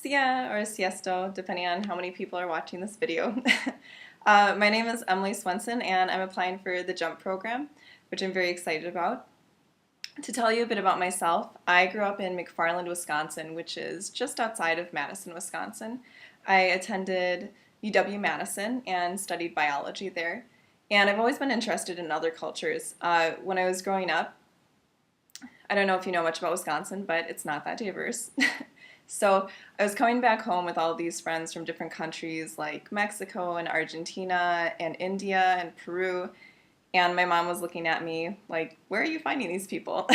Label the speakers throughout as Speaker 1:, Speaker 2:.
Speaker 1: Sia or Siesto, depending on how many people are watching this video. My name is Emily Swenson, and I'm applying for the JUMP program, which I'm very excited about. To tell you a bit about myself, I grew up in McFarland, Wisconsin, which is just outside of Madison, Wisconsin. I attended UW-Madison and studied biology there, and I've always been interested in other cultures. When I was growing up, I don't know if you know much about Wisconsin, but it's not that diverse. So I was coming back home with all these friends from different countries like Mexico and Argentina and India and Peru. And my mom was looking at me like, where are you finding these people?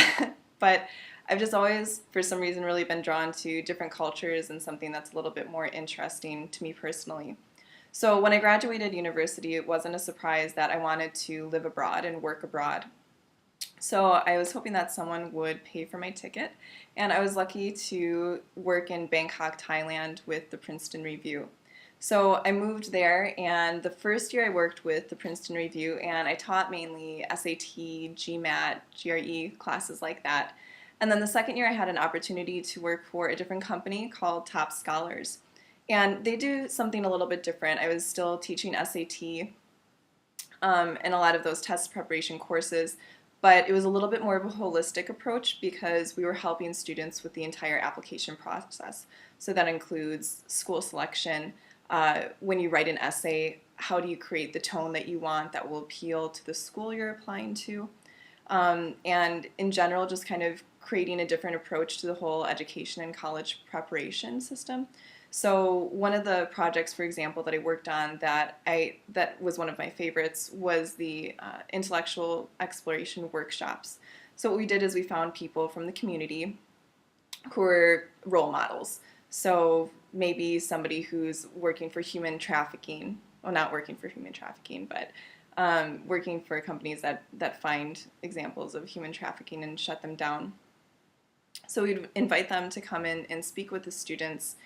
Speaker 1: But I've just always, for some reason, really been drawn to different cultures and something that's a little bit more interesting to me personally. So when I graduated university, it wasn't a surprise that I wanted to live abroad and work abroad. So I was hoping that someone would pay for my ticket, and I was lucky to work in Bangkok, Thailand with the Princeton Review. So I moved there, and the first year I worked with the Princeton Review, and I taught mainly SAT, GMAT, GRE classes like that. And then the second year I had an opportunity to work for a different company called Top Scholars. And they do something a little bit different. I was still teaching SAT and a lot of those test preparation courses, but it was a little bit more of a holistic approach because we were helping students with the entire application process. So that includes school selection. When you write an essay, how do you create the tone that you want that will appeal to the school you're applying to? And in general, just kind of creating a different approach to the whole education and college preparation system. So one of the projects, for example, that I worked on that was one of my favorites was the intellectual exploration workshops. So what we did is we found people from the community who were role models. So maybe somebody who's working for human trafficking, well, not working for human trafficking, but working for companies that find examples of human trafficking and shut them down. So we'd invite them to come in and speak with the students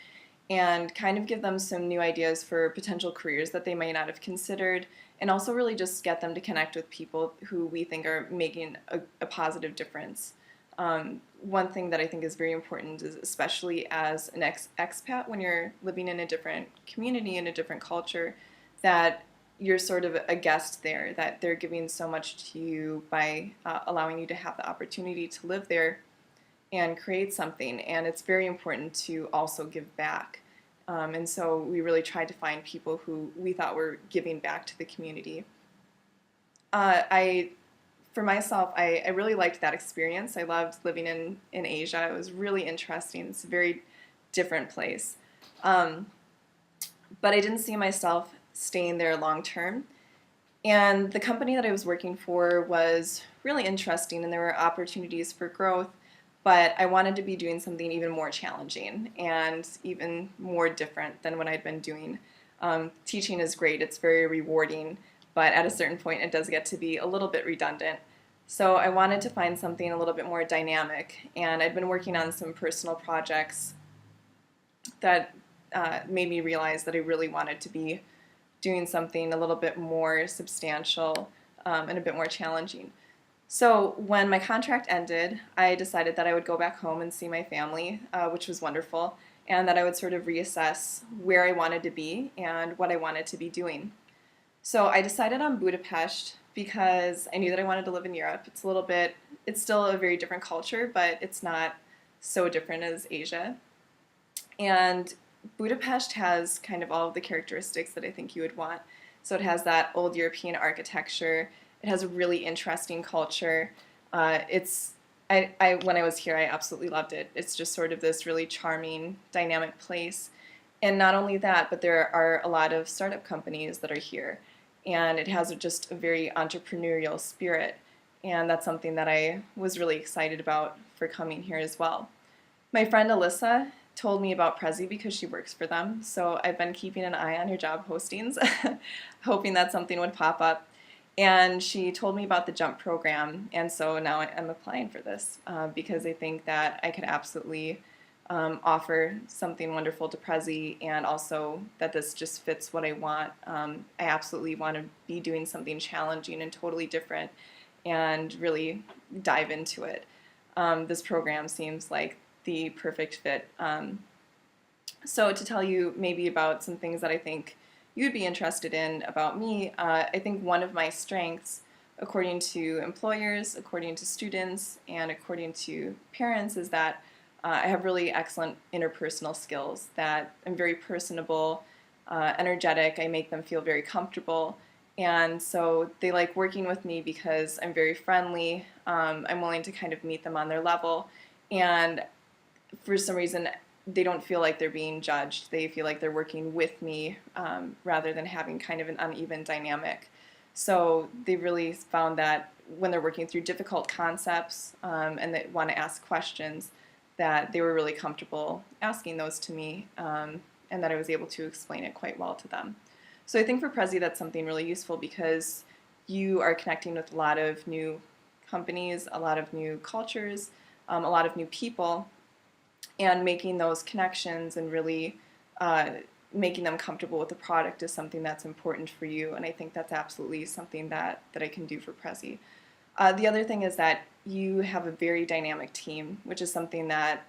Speaker 1: and kind of give them some new ideas for potential careers that they might not have considered, and also really just get them to connect with people who we think are making a positive difference. One thing that I think is very important is, especially as an expat, when you're living in a different community, in a different culture, that you're sort of a guest there, that they're giving so much to you by allowing you to have the opportunity to live there and create something. And it's very important to also give back. And so we really tried to find people who we thought were giving back to the community. I For myself, I really liked that experience. I loved living in Asia. It was really interesting. It's a very different place. Um, but I didn't see myself staying there long term. And the company that I was working for was really interesting, and there were opportunities for growth, but I wanted to be doing something even more challenging and even more different than what I'd been doing. Teaching is great, it's very rewarding, but at a certain point it does get to be a little bit redundant. So I wanted to find something a little bit more dynamic, and I'd been working on some personal projects that made me realize that I really wanted to be doing something a little bit more substantial and a bit more challenging. So when my contract ended, I decided that I would go back home and see my family, which was wonderful, and that I would sort of reassess where I wanted to be and what I wanted to be doing. So I decided on Budapest because I knew that I wanted to live in Europe. It's still a very different culture, but it's not so different as Asia. And Budapest has kind of all of the characteristics that I think you would want. So it has that old European architecture. It has a really interesting culture. When I was here, I absolutely loved it. It's just sort of this really charming, dynamic place. And not only that, but there are a lot of startup companies that are here. And it has just a very entrepreneurial spirit. And that's something that I was really excited about for coming here as well. My friend Alyssa told me about Prezi because she works for them, so I've been keeping an eye on her job postings, hoping that something would pop up. And she told me about the JUMP program, and so now I'm applying for this because I think that I could absolutely offer something wonderful to Prezi, and also that this just fits what I want. I absolutely want to be doing something challenging and totally different and really dive into it. This program seems like the perfect fit. So to tell you maybe about some things that I think you'd be interested in about me, I think one of my strengths, according to employers, according to students, and according to parents, is that I have really excellent interpersonal skills, that I'm very personable, energetic, I make them feel very comfortable, and so they like working with me because I'm very friendly, I'm willing to kind of meet them on their level, and for some reason they don't feel like they're being judged. They feel like they're working with me rather than having kind of an uneven dynamic. So they really found that when they're working through difficult concepts and they want to ask questions, that they were really comfortable asking those to me and that I was able to explain it quite well to them. So I think for Prezi that's something really useful because you are connecting with a lot of new companies, a lot of new cultures, a lot of new people, and making those connections and really making them comfortable with the product is something that's important for you, and I think that's absolutely something that I can do for Prezi. The other thing is that you have a very dynamic team, which is something that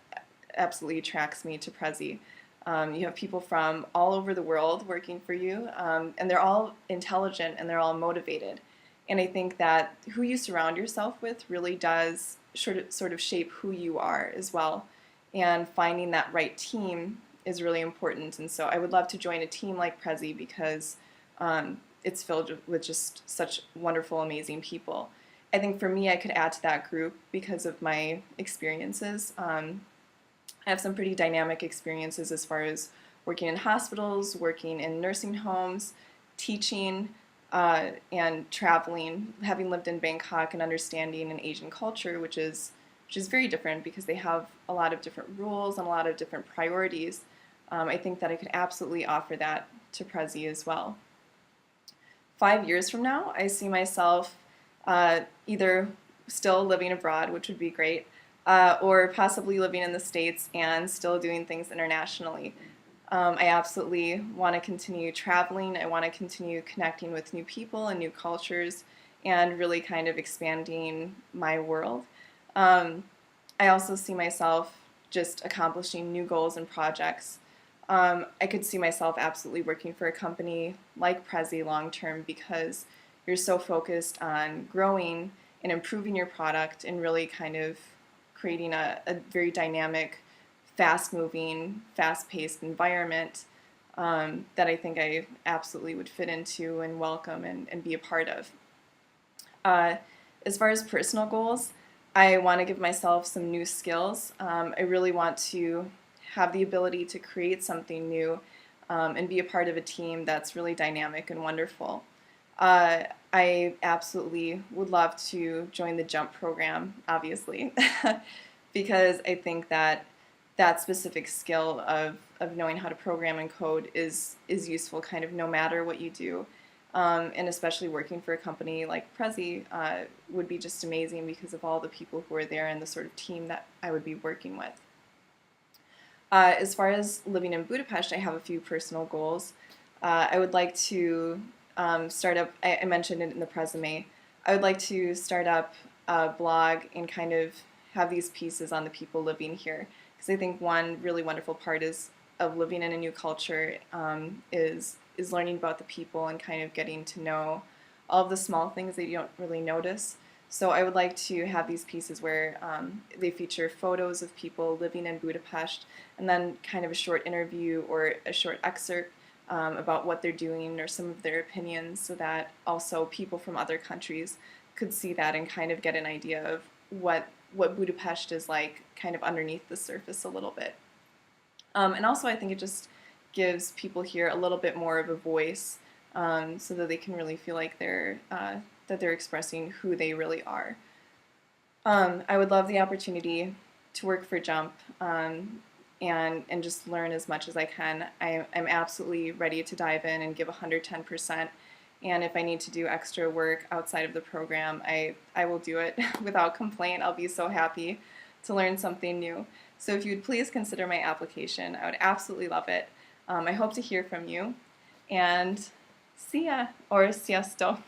Speaker 1: absolutely attracts me to Prezi. You have people from all over the world working for you, and they're all intelligent and they're all motivated. And I think that who you surround yourself with really does sort of shape who you are as well. And finding that right team is really important. And so I would love to join a team like Prezi because it's filled with just such wonderful, amazing people. I think for me, I could add to that group because of my experiences. I have some pretty dynamic experiences as far as working in hospitals, working in nursing homes, teaching, and traveling, having lived in Bangkok and understanding an Asian culture, which is very different because they have a lot of different rules and a lot of different priorities. I think that I could absolutely offer that to Prezi as well. 5 years from now, I see myself either still living abroad, which would be great, or possibly living in the States and still doing things internationally. I absolutely want to continue traveling. I want to continue connecting with new people and new cultures and really kind of expanding my world. I also see myself just accomplishing new goals and projects. I could see myself absolutely working for a company like Prezi long term because you're so focused on growing and improving your product and really kind of creating a very dynamic, fast-moving, fast-paced environment that I think I absolutely would fit into and welcome and be a part of. As far as personal goals, I want to give myself some new skills. I really want to have the ability to create something new and be a part of a team that's really dynamic and wonderful. I absolutely would love to join the JUMP program, obviously, because I think that that specific skill of knowing how to program and code is useful kind of no matter what you do. And especially working for a company like Prezi would be just amazing because of all the people who are there and the sort of team that I would be working with. As far as living in Budapest, I have a few personal goals. I would like to start up, I mentioned it in the resume, I would like to start up a blog and kind of have these pieces on the people living here. Because I think one really wonderful part of living in a new culture is learning about the people and kind of getting to know all of the small things that you don't really notice. So I would like to have these pieces where they feature photos of people living in Budapest and then kind of a short interview or a short excerpt about what they're doing or some of their opinions so that also people from other countries could see that and kind of get an idea of what Budapest is like kind of underneath the surface a little bit. And also I think it just gives people here a little bit more of a voice so that they can really feel like that they're expressing who they really are. I would love the opportunity to work for JUMP and just learn as much as I can. I'm absolutely ready to dive in and give 110%. And if I need to do extra work outside of the program, I will do it without complaint. I'll be so happy to learn something new. So if you would please consider my application, I would absolutely love it. I hope to hear from you. And see ya, or siesto.